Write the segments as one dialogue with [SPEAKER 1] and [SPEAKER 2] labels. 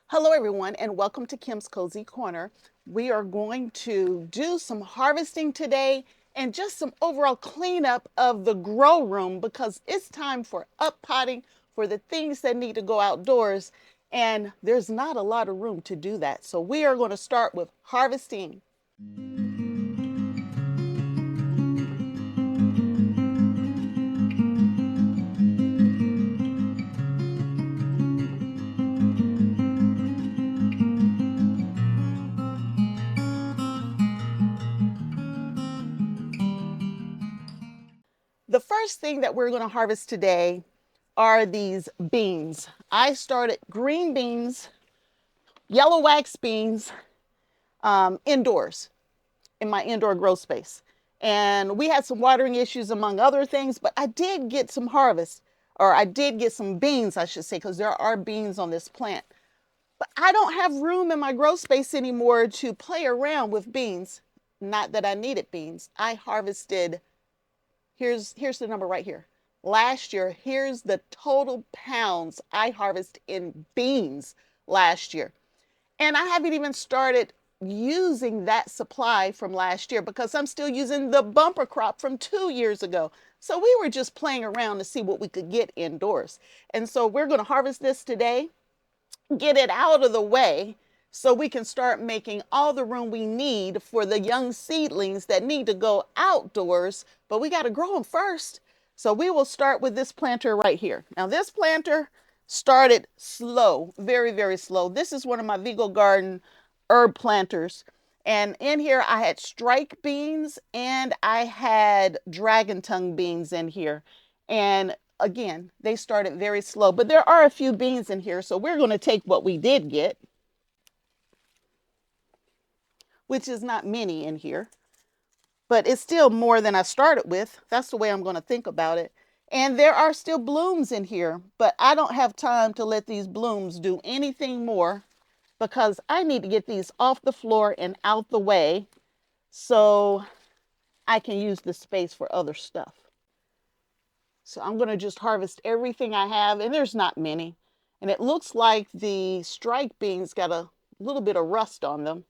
[SPEAKER 1] Hello everyone and welcome to Kim's Cozy Corner. We are going to do some harvesting today and just some overall cleanup of the grow room because it's time for up potting for the things that need to go outdoors, and there's not a lot of room to do that. So we are going to start with harvesting. The first thing that we're going to harvest today are these beans. I started green beans, yellow wax beans indoors in my indoor grow space. And we had some watering issues among other things, but I did get some harvest, or I did get some beans, I should say, because there are beans on this plant. But I don't have room in my grow space anymore to play around with beans. Not that I needed beans. I harvested, here's the number right here. Last year, here's the total pounds I harvested in beans last year. And I haven't even started using that supply from last year because I'm still using the bumper crop from 2 years ago. So we were just playing around to see what we could get indoors. And so we're going to harvest this today, get it out of the way so we can start making all the room we need for the young seedlings that need to go outdoors, but we got to grow them first. So we will start with this planter right here. Now this planter started slow, very, very slow. This is one of my Vigo Garden herb planters. And in here I had strike beans and I had dragon tongue beans in here. And again, they started very slow, but there are a few beans in here. So we're going to take what we did get, which is not many in here, but it's still more than I started with. That's the way I'm going to think about it. And there are still blooms in here, but I don't have time to let these blooms do anything more because I need to get these off the floor and out the way so I can use the space for other stuff. So I'm going to just harvest everything I have, and there's not many. And it looks like the strike beans got a little bit of rust on them.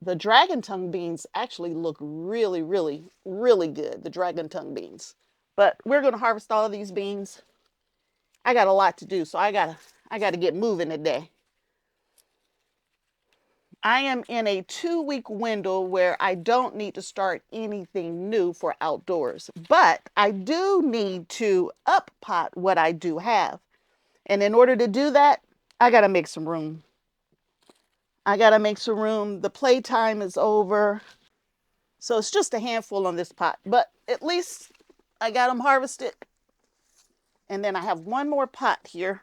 [SPEAKER 1] The dragon tongue beans actually look really, really, really good, the dragon tongue beans. But we're going to harvest all of these beans. I got a lot to do, so I got to get moving today. I am in a 2-week window where I don't need to start anything new for outdoors, but I do need to up pot what I do have. And in order to do that, I got to make some room. I got to make some room. The playtime is over. So it's just a handful on this pot, but at least I got them harvested. And then I have one more pot here.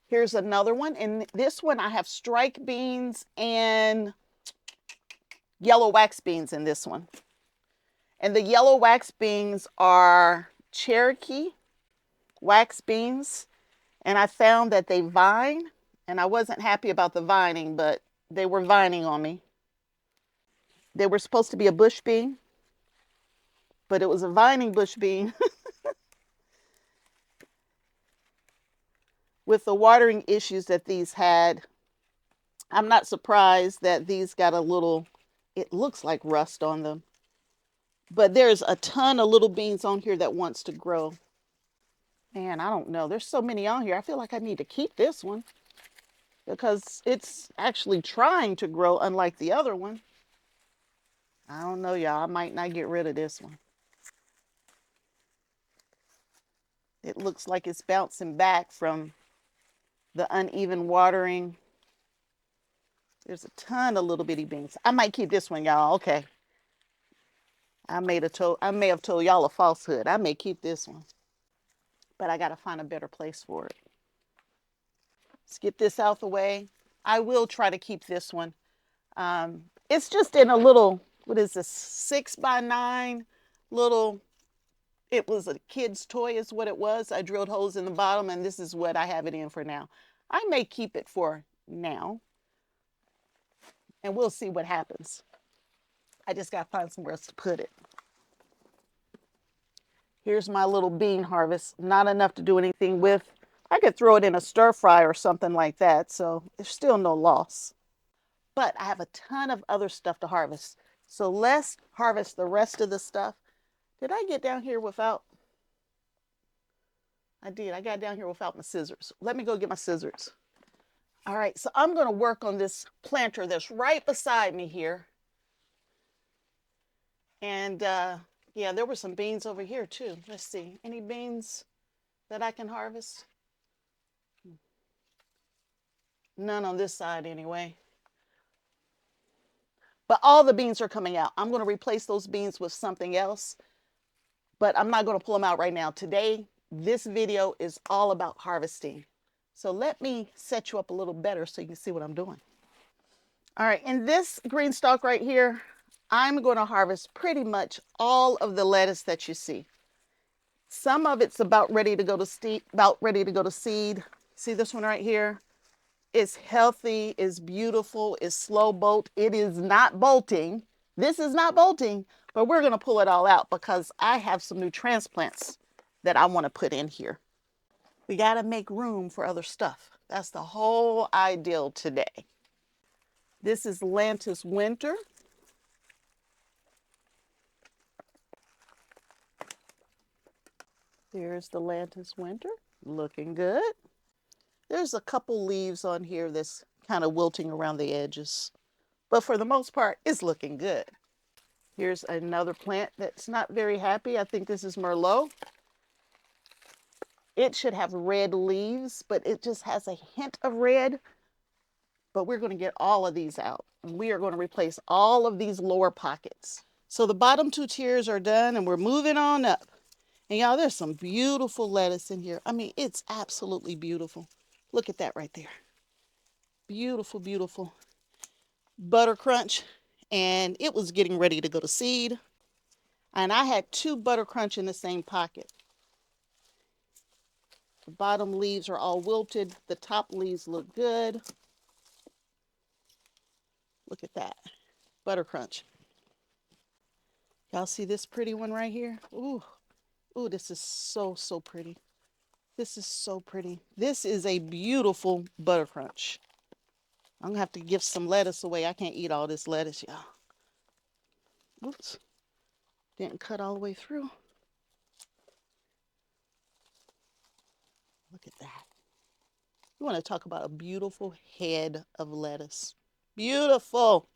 [SPEAKER 1] Here's another one. And this one I have strike beans and yellow wax beans in this one. And the yellow wax beans are Cherokee wax beans. And I found that they vine. And I wasn't happy about the vining, but they were vining on me. They were supposed to be a bush bean, but it was a vining bush bean. With the watering issues that these had, I'm not surprised that these got a little, it looks like rust on them. But there's a ton of little beans on here that wants to grow. Man, I don't know. There's so many on here. I feel like I need to keep this one because it's actually trying to grow, unlike the other one. I don't know, y'all. I might not get rid of this one. It looks like it's bouncing back from the uneven watering. There's a ton of little bitty beans. I might keep this one, y'all. Okay. I may have told y'all a falsehood. I may keep this one, but I got to find a better place for it. Let's get this out the way. I will try to keep this one. It's just in a little, what is this, 6x9 little, it was a kid's toy is what it was. I drilled holes in the bottom, and this is what I have it in for now. I may keep it for now, and we'll see what happens. I just got to find somewhere else to put it. Here's my little bean harvest. Not enough to do anything with. I could throw it in a stir fry or something like that, so there's still no loss. But I have a ton of other stuff to harvest. So let's harvest the rest of the stuff. Did I get down here without? I did. I got down here without my scissors. Let me go get my scissors. All right, so I'm going to work on this planter that's right beside me here. And yeah, there were some beans over here too. Let's see. Any beans that I can harvest? None on this side anyway. But all the beans are coming out. I'm going to replace those beans with something else, but I'm not going to pull them out right now. Today, this video is all about harvesting. So let me set you up a little better so you can see what I'm doing. All right, in this GreenStalk right here, I'm going to harvest pretty much all of the lettuce that you see. Some of it's about ready to go to seed. See this one right here? It's healthy, it's beautiful, it's slow bolt. It is not bolting. This is not bolting, but we're going to pull it all out because I have some new transplants that I want to put in here. We got to make room for other stuff. That's the whole ideal today. This is Lantus Winter. Here's the Lantus Winter, looking good. There's a couple leaves on here that's kind of wilting around the edges, but for the most part, it's looking good. Here's another plant that's not very happy. I think this is Merlot. It should have red leaves, but it just has a hint of red. But we're going to get all of these out. And we are going to replace all of these lower pockets. So the bottom two tiers are done and we're moving on up. And y'all, there's some beautiful lettuce in here. I mean, it's absolutely beautiful. Look at that right there. Beautiful, beautiful. Butter crunch. And it was getting ready to go to seed. And I had two butter crunch in the same pocket. The bottom leaves are all wilted. The top leaves look good. Look at that. Butter crunch. Y'all see this pretty one right here? Ooh, ooh, this is so, so pretty. This is so pretty. This is a beautiful butter crunch. I'm gonna have to give some lettuce away. I can't eat all this lettuce, y'all. Oops. Didn't cut all the way through. Look at that. You want to talk about a beautiful head of lettuce. Beautiful.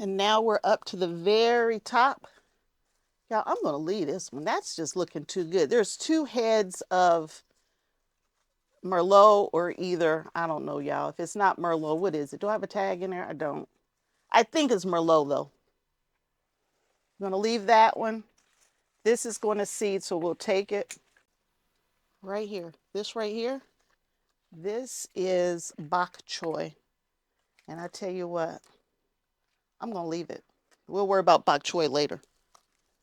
[SPEAKER 1] And now we're up to the very top. Y'all, I'm going to leave this one. That's just looking too good. There's two heads of Merlot or either, I don't know, y'all. If it's not Merlot, what is it? Do I have a tag in there? I don't. I think it's Merlot, though. I'm going to leave that one. This is going to seed, so we'll take it right here. This right here, this is bok choy. And I tell you what, I'm going to leave it. We'll worry about bok choy later.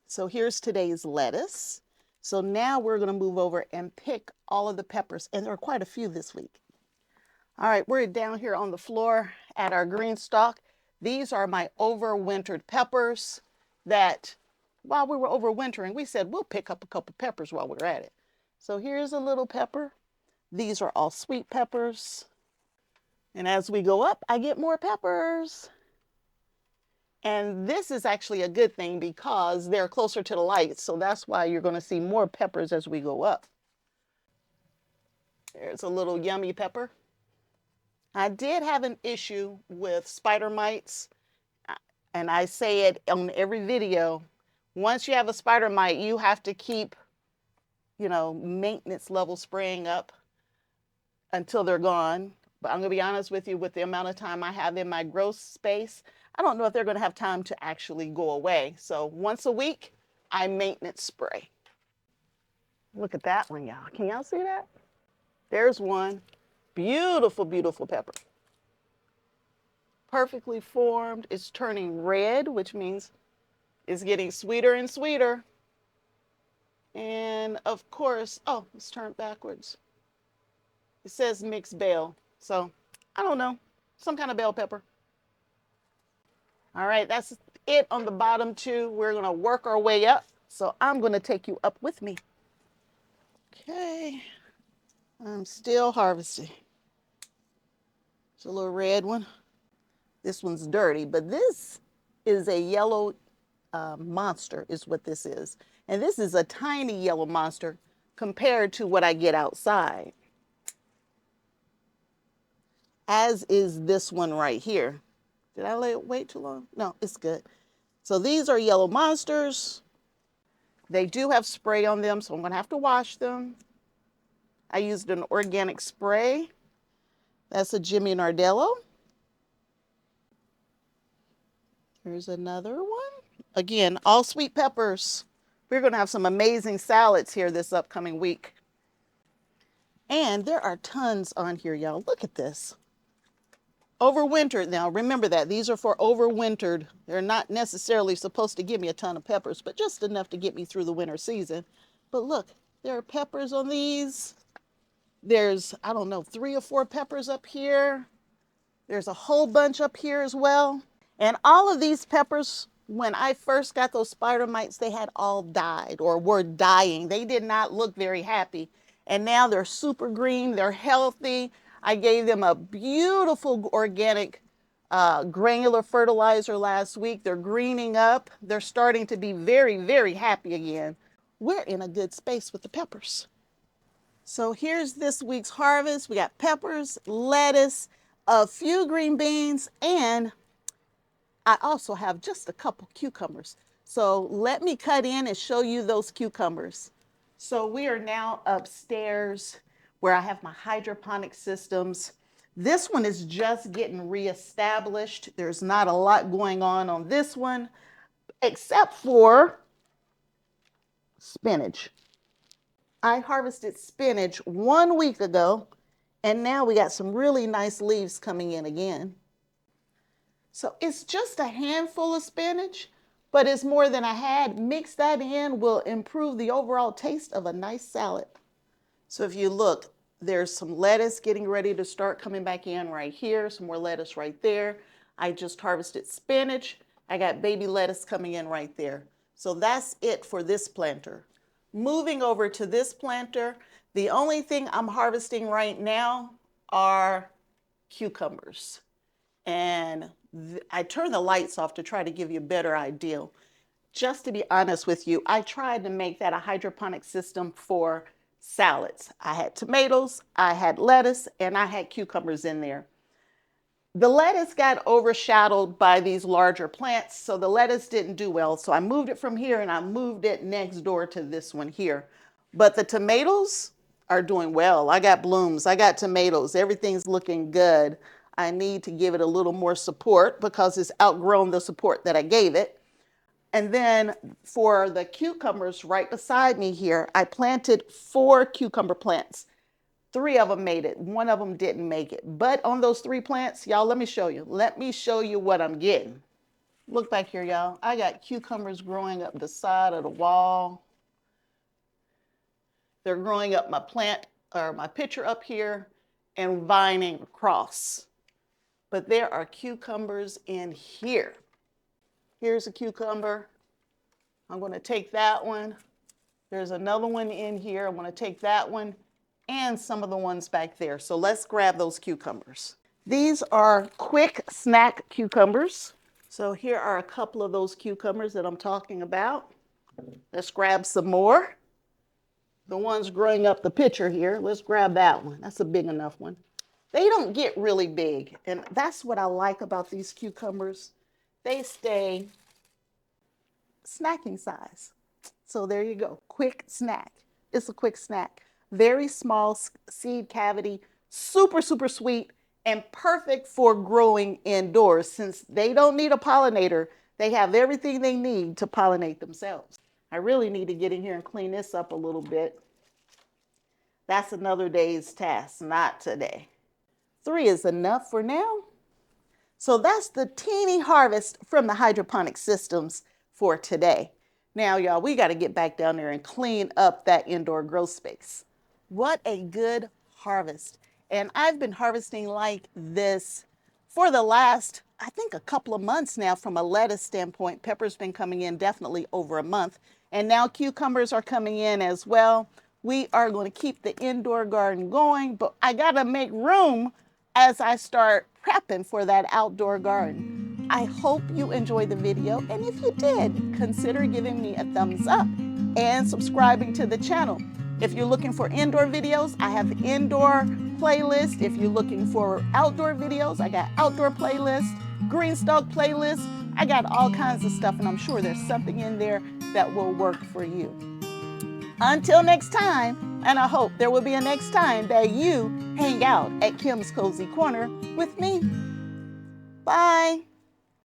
[SPEAKER 1] So here's today's lettuce. So now we're going to move over and pick all of the peppers. And there are quite a few this week. All right, we're down here on the floor at our GreenStalk. These are my overwintered peppers that while we were overwintering, we said we'll pick up a couple peppers while we're at it. So here's a little pepper. These are all sweet peppers. And as we go up, I get more peppers. And this is actually a good thing because they're closer to the light. So that's why you're going to see more peppers as we go up. There's a little yummy pepper. I did have an issue with spider mites. And I say it on every video. Once you have a spider mite, you have to keep, maintenance level spraying up until they're gone. But I'm going to be honest with you, with the amount of time I have in my grow space, I don't know if they're going to have time to actually go away. So once a week, I maintenance spray. Look at that one, y'all. Can y'all see that? There's one. Beautiful, beautiful pepper. Perfectly formed. It's turning red, which means it's getting sweeter and sweeter. And of course, oh, it's turned backwards. It says mixed bell. So I don't know, some kind of bell pepper. All right, that's it on the bottom two. We're gonna work our way up. So I'm gonna take you up with me. Okay. I'm still harvesting. It's a little red one. This one's dirty, but this is a yellow monster is what this is. And this is a tiny yellow monster compared to what I get outside. As is this one right here. Did I let it wait too long? No, it's good. So these are yellow monsters. They do have spray on them, so I'm gonna have to wash them. I used an organic spray. That's a Jimmy Nardello. Here's another one. Again, all sweet peppers. We're gonna have some amazing salads here this upcoming week. And there are tons on here, y'all. Look at this. Overwintered. Now, remember that. These are for overwintered. They're not necessarily supposed to give me a ton of peppers, but just enough to get me through the winter season. But look, there are peppers on these. There's, I don't know, 3 or 4 peppers up here. There's a whole bunch up here as well. And all of these peppers, when I first got those spider mites, they had all died or were dying. They did not look very happy. And now they're super green. They're healthy. I gave them a beautiful organic granular fertilizer last week. They're greening up. They're starting to be very, very happy again. We're in a good space with the peppers. So here's this week's harvest. We got peppers, lettuce, a few green beans, and I also have just a couple cucumbers. So let me cut in and show you those cucumbers. So we are now upstairs where I have my hydroponic systems. This one is just getting reestablished. There's not a lot going on this one, except for spinach. I harvested spinach 1 week ago, and now we got some really nice leaves coming in again. So it's just a handful of spinach, but it's more than I had. Mix that in will improve the overall taste of a nice salad. So if you look, there's some lettuce getting ready to start coming back in right here, some more lettuce right there. I just harvested spinach. I got baby lettuce coming in right there. So that's it for this planter. Moving over to this planter, the only thing I'm harvesting right now are cucumbers. And I turned the lights off to try to give you a better idea. Just to be honest with you, I tried to make that a hydroponic system for salads. I had tomatoes, I had lettuce, and I had cucumbers in there. The lettuce got overshadowed by these larger plants, so the lettuce didn't do well. So I moved it from here and I moved it next door to this one here. But the tomatoes are doing well. I got blooms, I got tomatoes, everything's looking good. I need to give it a little more support because it's outgrown the support that I gave it. And then for the cucumbers right beside me here, I planted 4 cucumber plants. 3 of them made it. 1 of them didn't make it. But on those 3 plants, y'all, let me show you. Let me show you what I'm getting. Look back here, y'all. I got cucumbers growing up the side of the wall. They're growing up my plant or my pitcher up here and vining across. But there are cucumbers in here. Here's a cucumber. I'm going to take that one. There's another one in here. I'm going to take that one and some of the ones back there. So let's grab those cucumbers. These are quick snack cucumbers. So here are a couple of those cucumbers that I'm talking about. Let's grab some more. The ones growing up the pitcher here, let's grab that one. That's a big enough one. They don't get really big, and that's what I like about these cucumbers. They stay snacking size. So there you go, quick snack. It's a quick snack. Very small seed cavity, super, super sweet, and perfect for growing indoors since they don't need a pollinator. They have everything they need to pollinate themselves. I really need to get in here and clean this up a little bit. That's another day's task, not today. 3 is enough for now. So that's the teeny harvest from the hydroponic systems for today. Now, y'all, we got to get back down there and clean up that indoor grow space. What a good harvest. And I've been harvesting like this for the last, I think, a couple of months now from a lettuce standpoint. Pepper's been coming in definitely over a month. And now cucumbers are coming in as well. We are going to keep the indoor garden going, but I got to make room as I start prepping for that outdoor garden. I hope you enjoyed the video, and if you did, consider giving me a thumbs up and subscribing to the channel. If you're looking for indoor videos, I have indoor playlist. If you're looking for outdoor videos, I got outdoor playlist, GreenStalk playlist. I got all kinds of stuff, and I'm sure there's something in there that will work for you. Until next time, and I hope there will be a next time that you hang out at Kim's Cozy Corner with me. Bye.